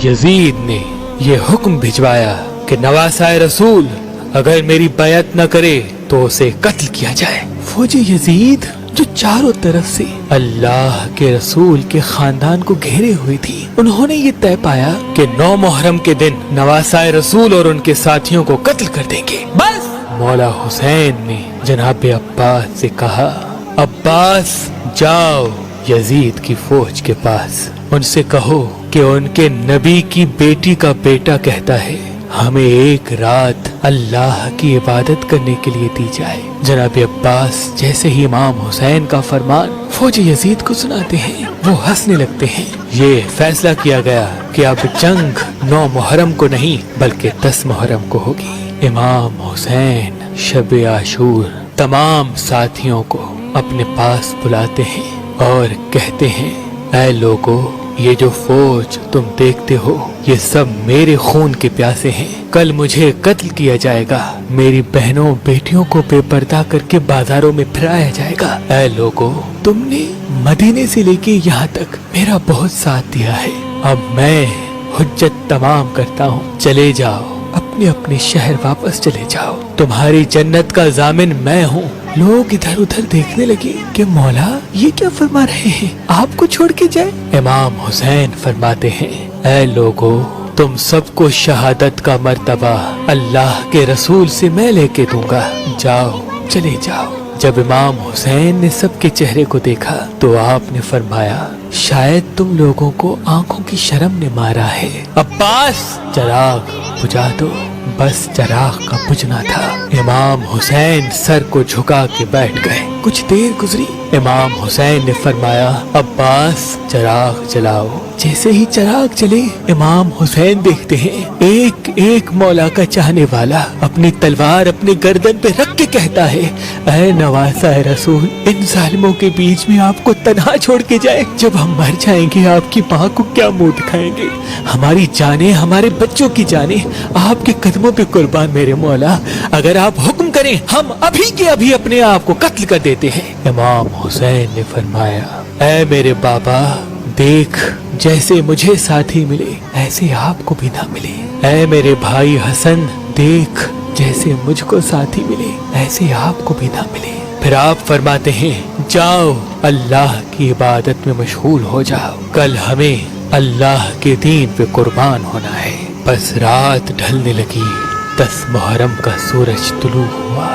Yazid ने ये हुक्म भिजवाया कि नवासाए रसूल अगर मेरी बैत न करे तो उसे कत्ल किया जाए। फौज यजीद जो चारों तरफ से अल्लाह के रसूल के खानदान को घेरे हुए थी, उन्होंने ये तय पाया कि 9 मुहर्रम के दिन नवासाए रसूल और उनके साथियों को कत्ल कर देंगे। बस मौला हुसैन ने जनाब अब्बास से कहा, अब्बास जाओ यजीद की फौज के पास, उनसे कहो कि उनके नबी की बेटी का बेटा कहता है हमें एक रात अल्लाह की इबादत करने के लिए दी जाए। जनाब अब्बास जैसे ही इमाम हुसैन का फरमान फौज यजीद को सुनाते हैं, वो हंसने लगते हैं। ये फैसला किया गया कि अब जंग 9 मुहर्रम को नहीं बल्कि 10 मुहर्रम को होगी। इमाम हुसैन शब आशूर तमाम साथियों को अपने पास बुलाते हैं और कहते हैं, ऐ लोगों, ये जो फौज तुम देखते हो ये सब मेरे खून के प्यासे हैं। कल मुझे कत्ल किया जाएगा, मेरी बहनों बेटियों को बेपर्दा करके बाजारों में फिराया जाएगा। ऐ लोगों, तुमने मदीने से लेके यहाँ तक मेरा बहुत साथ दिया है, अब मैं हुज्जत तमाम करता हूँ। चले जाओ, अपने अपने शहर वापस चले जाओ, तुम्हारी जन्नत का जामिन मैं हूँ। लोग इधर उधर देखने लगे कि मौला ये क्या फरमा रहे हैं, आपको छोड़ के जाए। इमाम हुसैन फरमाते हैं, ऐ लोगों, तुम सबको शहादत का मर्तबा अल्लाह के रसूल से मैं लेके दूंगा, जाओ चले जाओ। जब इमाम हुसैन ने सबके चेहरे को देखा तो आपने फरमाया, शायद तुम लोगों को आंखों की शर्म ने मारा है। अब्बास चिराग बुझा दो। बस चिराग का बुझना था। इमाम हुसैन सर को झुका के बैठ गए। कुछ देर गुजरी, इमाम हुसैन ने फरमाया, अब्बास चिराग जलाओ। जैसे ही चिराग जले, इमाम हुसैन देखते हैं एक एक मौला का चाहने वाला अपनी तलवार अपने गर्दन पे रख के कहता है, ऐ नवासाए रसूल, इन जालिमों के बीच में आपको तन्हा छोड़ के जाए। जब हम मर जाएंगे आपकी माँ को क्या मुंह दिखाएंगे। हमारी जाने, हमारे बच्चों की जाने आपके कदमों पे कुर्बान मेरे मौला। अगर आप हुक्म करें हम अभी के अभी अपने आप को कत्ल कर देते हैं। इमाम हुसैन ने फरमाया, ऐ मेरे बाबा, देख जैसे मुझे साथी मिले ऐसे आपको भी ना मिले। ऐ मेरे भाई हसन, देख जैसे मुझको साथी मिले ऐसे आपको भी ना मिले। फिर आप फरमाते हैं, जाओ अल्लाह की इबादत में मशगूल हो जाओ, कल हमें अल्लाह के दीन पे कुर्बान होना है। बस रात ढलने लगी, 10 मुहर्रम का सूरज तुलू हुआ,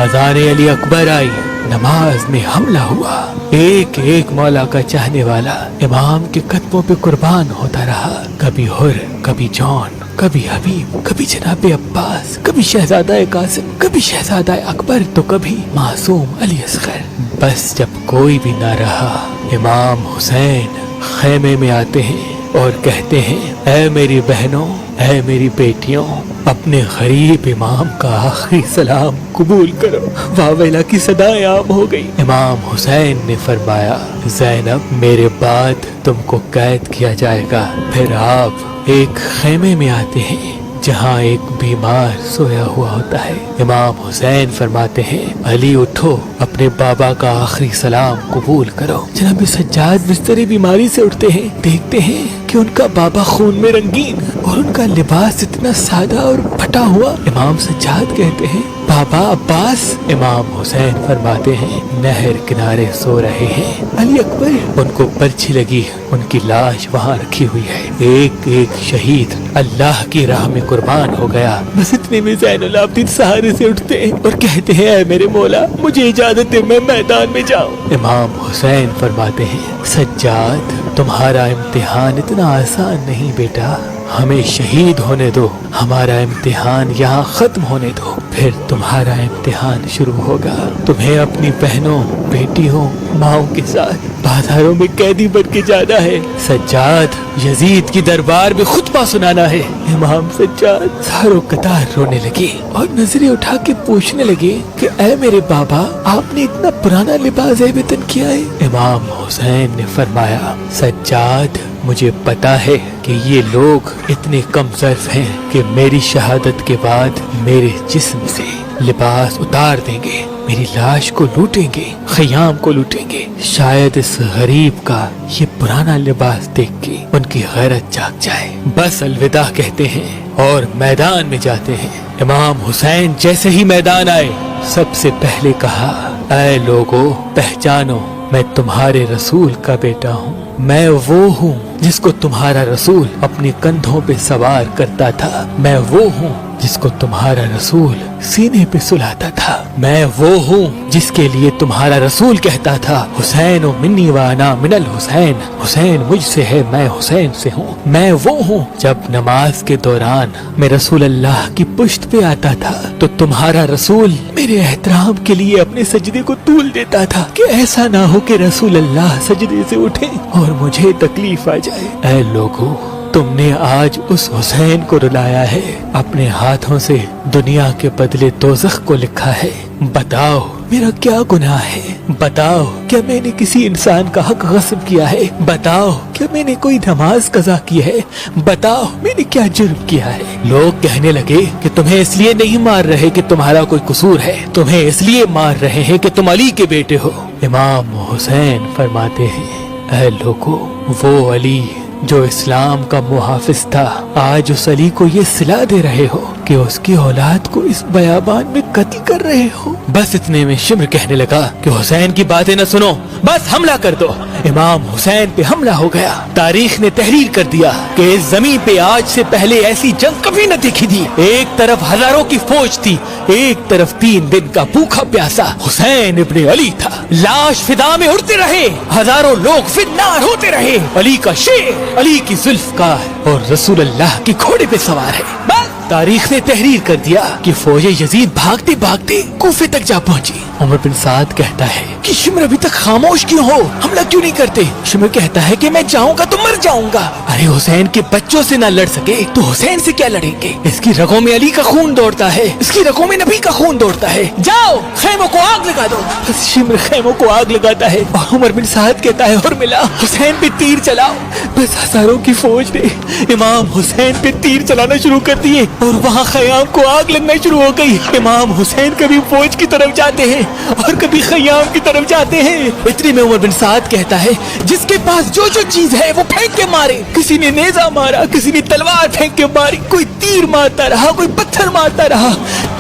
अज़ान अली अकबर आई, नमाज में हमला हुआ। एक एक मौला का चाहने वाला इमाम के कदमों पे कुर्बान होता रहा। कभी हुर, कभी जॉन, कभी हबीब, कभी जनाब अब्बास, कभी शहजादा कासिम, कभी शहजादा अकबर, तो कभी मासूम अली असगर। बस जब कोई भी ना रहा, इमाम हुसैन खेमे में आते हैं और कहते हैं, ऐ मेरी बहनों, ऐ मेरी बेटियों, अपने गरीब इमाम का आखिरी सलाम कबूल करो। वावेला की सदाएं आम हो गई। इमाम हुसैन ने फरमाया, ज़ैनब, मेरे बाद तुमको कैद किया जाएगा। फिर आप एक खेमे में आते हैं जहाँ एक बीमार सोया हुआ होता है। इमाम हुसैन फरमाते हैं, अली उठो, अपने बाबा का आखिरी सलाम कबूल करो। जनाब सज्जाद बिस्तरे बीमारी से उठते हैं, देखते हैं कि उनका बाबा खून में रंगीन और उनका लिबास इतना सादा और फटा हुआ। इमाम सज्जाद कहते हैं, बाबा अब्बास। इमाम हुसैन फरमाते हैं, नहर किनारे सो रहे हैं अली अकबर। उनको पर्ची लगी, उनकी लाश वहाँ रखी हुई है। एक एक शहीद अल्लाह की राह में कुर्बान हो गया। बस इतने में ज़ैनुल आबिदीन सहारे से उठते हैं और कहते हैं, ऐ मेरे मौला, मुझे इजाजत दे, मैं मैदान में जाऊं। इमाम हुसैन फरमाते हैं, सज्जाद, तुम्हारा इम्तिहान इतना आसान नहीं बेटा, हमें शहीद होने दो, हमारा इम्तिहान यहाँ खत्म होने दो, फिर तुम्हारा इम्तिहान शुरू होगा। तुम्हें अपनी बहनों, बेटियों, माओ के साथ बाजारों में कैदी बन के जाना है। सज्जाद, यजीद की दरबार में खुतबा सुनाना है। इमाम सज्जाद सारों कतार रोने लगे और नजरें उठा के पूछने लगे कि ऐ मेरे बाबा, आपने इतना पुराना लिबास वेतन किया है। इमाम हुसैन ने फरमाया, सज्जाद, मुझे पता है कि ये लोग इतने कम ज़र्फ हैं कि मेरी शहादत के बाद मेरे जिस्म से लिबास उतार देंगे। मेरी लाश को लूटेंगे, खयाम को लूटेंगे। शायद इस गरीब का ये पुराना लिबास देख के उनकी गैरत जाग जाए। बस अलविदा कहते हैं और मैदान में जाते हैं। इमाम हुसैन जैसे ही मैदान आए, सबसे पहले कहा, ऐ लोगों, पहचानो, मैं तुम्हारे रसूल का बेटा हूँ। मैं वो हूँ जिसको तुम्हारा रसूल अपने कंधों पे सवार करता था। मैं वो हूँ जिसको तुम्हारा रसूल सीने पे सुलाता था। मैं वो हूँ जिसके लिए तुम्हारा रसूल कहता था, हुसैन ओ मिन्नी व अना मिनल हुसैन, हुसैन मुझसे है, मैं हुसैन से हूँ। मैं वो हूँ जब नमाज के दौरान मैं रसूल अल्लाह की पुश्त पे आता था तो तुम्हारा रसूल मेरे एहतराम के लिए अपने सजदे को तूल देता था कि ऐसा ना हो कि रसूल अल्लाह सजदे से उठे और मुझे तकलीफ आ जाए। ऐ लोगों, तुमने आज उस हुसैन को रुलाया है, अपने हाथों से दुनिया के बदले दोज़ख को लिखा है। बताओ मेरा क्या गुनाह है? बताओ क्या मैंने किसी इंसान का हक गस्ब किया है? बताओ क्या मैंने कोई नमाज कज़ा की है? बताओ मैंने क्या जुर्म किया है? लोग कहने लगे कि तुम्हें इसलिए नहीं मार रहे कि तुम्हारा कोई कसूर है, तुम्हें इसलिए मार रहे हैं कि तुम अली के बेटे हो। इमाम हुसैन फरमाते हैं, ऐ लोगों, वो अली जो इस्लाम का मुहाफिज था, आज उस अली को ये सिला दे रहे हो कि उसकी औलाद को इस बयाबान में कत्ल कर रहे हो। बस इतने में शिम्र कहने लगा कि हुसैन की बातें न सुनो, बस हमला कर दो। इमाम हुसैन पे हमला हो गया। तारीख ने तहरीर कर दिया कि इस जमीन पे आज से पहले ऐसी जंग कभी न देखी थी। एक तरफ हजारों की फौज थी, एक तरफ 3 दिन का भूखा प्यासा हुसैन इब्ने अली था। लाश फिदा में उड़ते रहे, हजारों लोग फिन्नार होते रहे। अली का शेर, अली की जुल्फकार और रसूल अल्लाह की घोड़े पे सवार है। बस तारीख ने तहरीर कर दिया कि फौज यजीद भागते भागते कूफे तक जा पहुंची। उमर बिन साद कहता है कि शिमर अभी तक खामोश क्यों हो, हमला क्यों नहीं करते? शिमर कहता है कि मैं जाऊंगा तो मर जाऊंगा। अरे हुसैन के बच्चों से ना लड़ सके तो हुसैन से क्या लड़ेंगे? इसकी रगों में अली का खून दौड़ता है, इसकी रगों में नबी का खून दौड़ता है। जाओ खैमों को आग लगा दो। बस शिमर खैमों को आग लगाता है और उमर बिन साद कहता है, और मिला हुसैन पे तीर चलाओ। बस हजारों की फौज ने इमाम हुसैन पे तीर चलाना शुरू कर दिए और वहाँ खयाम को आग लगना शुरू हो गई। इमाम हुसैन कभी फौज की तरफ जाते हैं और कभी खयाम की तरफ जाते हैं। इतने में उमर बिन साद कहता है, जिसके पास जो जो चीज है वो फेंक के मारे। किसी ने नेजा मारा, किसी ने तलवार फेंक के मारी, कोई तीर मारता रहा, कोई पत्थर मारता रहा।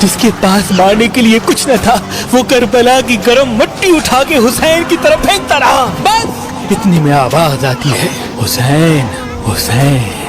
जिसके पास मारने के लिए कुछ न था वो करबला की गर्म मिट्टी उठा के हुसैन की तरफ फेंकता रहा। बस इतने में आवाज आती है, हुसैन हुसैन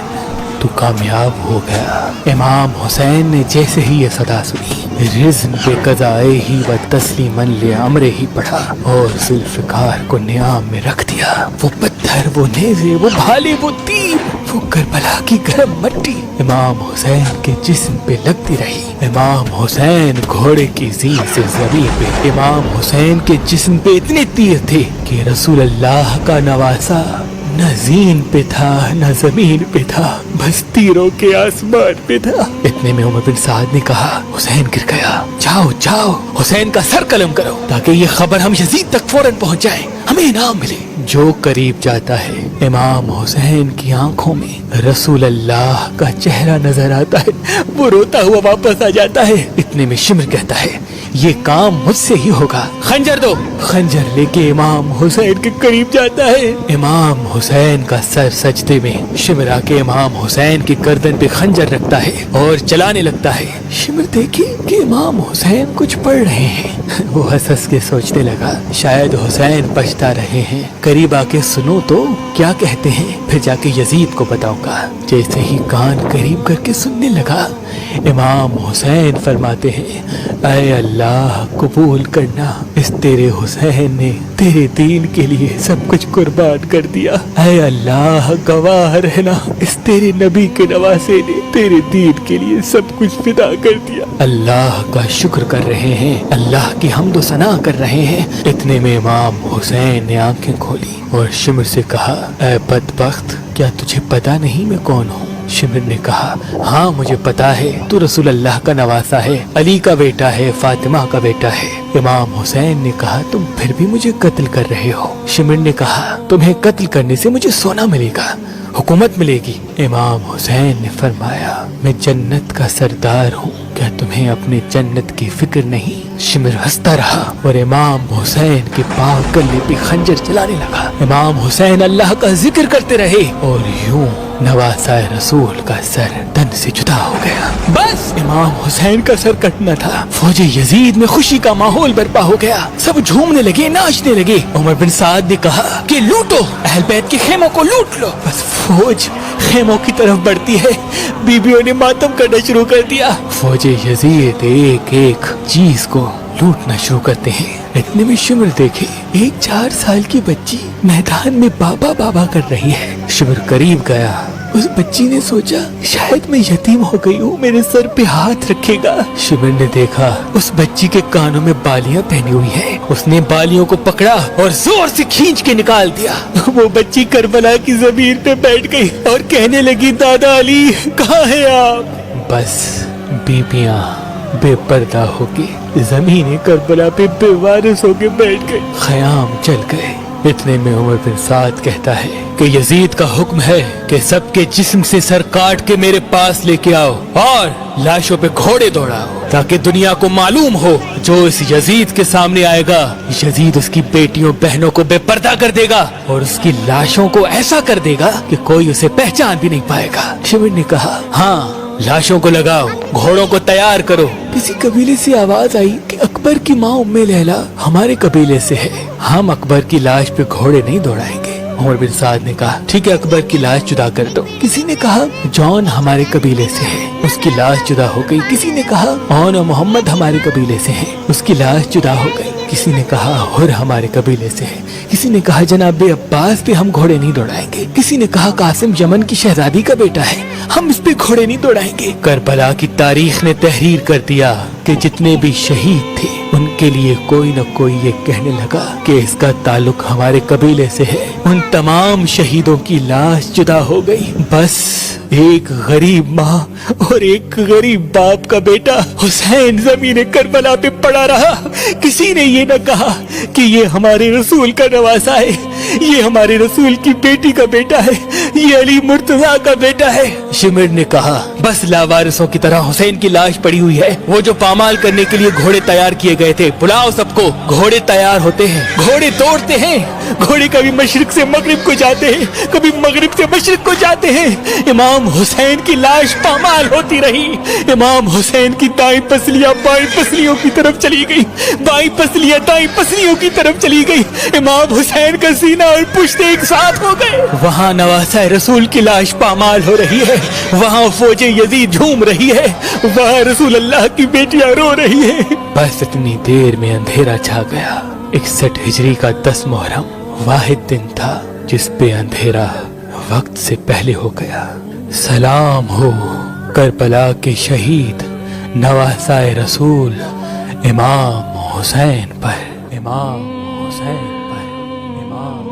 तू कामयाब हो गया। इमाम हुसैन ने जैसे ही ये सदा सुनी, रिज़्न पे कज़ाए ही व तस्लीमन ले अमरे ही पढ़ा और जुल्फ़िकार को नियाम में रख दिया। वो पत्थर, वो नेज़े, वो भाले, वो तीर, वो करबला की गर्म मिट्टी इमाम हुसैन के जिस्म पे लगती रही। इमाम हुसैन घोड़े की ज़ीन से ज़मीन पे, इमाम हुसैन के जिस्म पे इतने तीर थे कि रसूल अल्लाह का नवासा न ज़ीन पे था न जमीन पे था, बस तीरों के आसमान पे था। इतने में उमर बिन साद ने कहा, हुसैन गिर गया, जाओ जाओ हुसैन का सर कलम करो ताकि ये खबर हम यजीद तक फौरन पहुंच जाए, हमें इनाम मिले। जो करीब जाता है इमाम हुसैन की आंखों में रसूल अल्लाह का चेहरा नजर आता है, वो रोता हुआ वापस आ जाता है। इतने में शिमर कहता है, ये काम मुझसे ही होगा, खंजर दो। खंजर लेके इमाम हुसैन के करीब जाता है। इमाम हुसैन का सर सजदे में, शिमर आके इमाम हुसैन की गर्दन पे खंजर रखता है और चलाने लगता है। शिमर देखे कि इमाम हुसैन कुछ पढ़ रहे हैं। वो हंस हंस के सोचने लगा, शायद हुसैन पछता रहे हैं, करीब आके सुनो तो क्या कहते हैं, फिर जाके यजीद को बताऊंगा। जैसे ही कान करीब करके सुनने लगा, इमाम हुसैन फरमाते हैं, ऐ अल्लाह कबूल करना, इस तेरे हुसैन ने तेरे दीन के लिए सब कुछ कुर्बान कर दिया। ऐ अल्लाह गवाह रहना, इस तेरे नबी के नवासे ने तेरे दीन के लिए सब कुछ फिदा कर दिया। अल्लाह का शुक्र कर रहे हैं, अल्लाह की हम्द व सना कर रहे हैं। इतने में इमाम हुसैन ने आंखें खोली और शिमर से कहा, ऐ बदबख्त, क्या तुझे पता नहीं मैं कौन हूँ? शिमर ने कहा, हाँ मुझे पता है, तू रसूल अल्लाह का नवासा है, अली का बेटा है, फातिमा का बेटा है। इमाम हुसैन ने कहा, तुम फिर भी मुझे कत्ल कर रहे हो। शिमर ने कहा, तुम्हें कत्ल करने से मुझे सोना मिलेगा, हुकूमत मिलेगी। इमाम हुसैन ने फरमाया, मैं जन्नत का सरदार हूँ, क्या तुम्हें अपने जन्नत की फिक्र नहीं? शिमर हंसता रहा और इमाम हुसैन के पांव गले पे खंजर चलाने लगा। इमाम हुसैन अल्लाह का जिक्र करते रहे और यूं नवासाए रसूल का सर तन से जुदा हो गया। बस इमाम हुसैन का सर कटना था। फौजे यजीद में खुशी का माहौल बर्पा हो गया। सब झूमने लगे, नाचने लगे। उमर बिन साद ने कहा कि लूटो, अहल बैत के खेमों को लूट लो। बस फौज खेमों की तरफ बढ़ती है। बीबियों ने मातम करना शुरू कर दिया। फौजे यजीद एक एक चीज को लूटना शुरू करते हैं। इतने में शिमर देखे एक 4 साल की बच्ची मैदान में बाबा बाबा कर रही है। शिमर करीब गया। उस बच्ची ने सोचा शायद मैं यतीम हो गई हूँ, मेरे सर पे हाथ रखेगा। शिमर ने देखा उस बच्ची के कानों में बालियां पहनी हुई है। उसने बालियों को पकड़ा और जोर से खींच के निकाल दिया। वो बच्ची करबला की जमीन पे बैठ गई और कहने लगी, दादा अली कहाँ है आप? बस बीबियां बेपर्दा होके जमीन करबला पे बेवारिस होके बैठ गए। ख़याम चल गए। इतने में उमर बिन साद कहता है कि यजीद का हुक्म है कि सबके जिस्म से सर काट के मेरे पास लेके आओ और लाशों पे घोड़े दौड़ाओ, ताकि दुनिया को मालूम हो जो इस यजीद के सामने आएगा, यजीद उसकी बेटियों बहनों को बेपर्दा कर देगा और उसकी लाशों को ऐसा कर देगा कि कोई उसे पहचान भी नहीं पाएगा। शिमर ने कहा, हाँ लाशों को लगाओ, घोड़ों को तैयार करो। किसी कबीले से आवाज आई कि अकबर की माँ उम्मे लैला हमारे कबीले से है, हम अकबर की लाश पे घोड़े नहीं दौड़ाएंगे। उमर बिन साद ने कहा, ठीक है अकबर की लाश जुदा कर दो। किसी ने कहा जॉन हमारे कबीले से है, उसकी लाश जुदा हो गई। किसी ने कहा ऑन और मोहम्मद हमारे कबीले से है, उसकी लाश जुदा हो गई। किसी ने कहा हुर हमारे कबीले से है। किसी ने कहा जनाब अब्बास पे हम घोड़े नहीं दौड़ाएंगे। किसी ने कहा कासिम यमन की शहजादी का बेटा है, हम इस पे घोड़े नहीं दौड़ाएंगे। करबला की तारीख ने तहरीर कर दिया कि जितने भी शहीद थे उनके लिए कोई न कोई ये कहने लगा कि इसका ताल्लुक हमारे कबीले से है। उन तमाम शहीदों की लाश जुदा हो गई। बस एक गरीब माँ और एक गरीब बाप का बेटा हुसैन जमीन करबला पे पड़ा रहा। किसी ने ये न कहा कि ये हमारे रसूल का नवासा है, ये हमारे रसूल की बेटी का बेटा है, ये अली मुर्तजा का बेटा है। शिमर ने कहा बस लावारिसों की तरह हुसैन की लाश पड़ी हुई है। वो जो पामाल करने के लिए घोड़े तैयार किए गए थे, बुलाओ सबको। घोड़े तैयार होते हैं, घोड़े दौड़ते हैं। घोड़े कभी मशरिक से मगरिब को जाते हैं, कभी मगरिब से मशरिक को जाते हैं। इमाम हुसैन की लाश पामाल होती रही। इमाम हुसैन की दाई पसलियां बाई पसलियों की तरफ चली गई, बाई पसलियां दाई पसलियों की तरफ चली गई। इमाम हुसैन का सीना और पुश्ते एक साथ हो गए। वहाँ नवासा रसूल की लाश पामाल हो रही है, वहाँ फौजे यजीद झूम रही है, वहाँ रसूल अल्लाह की बेटियां रो रही है। बस इतनी देर में अंधेरा छा गया। 61 हिजरी का 10 मुहर्रम वाहिद दिन था जिस पे अंधेरा वक्त से पहले हो गया। सलाम हो करबला के शहीद नवासाए रसूल इमाम हुसैन पर, इमाम हुसैन पर, इमाम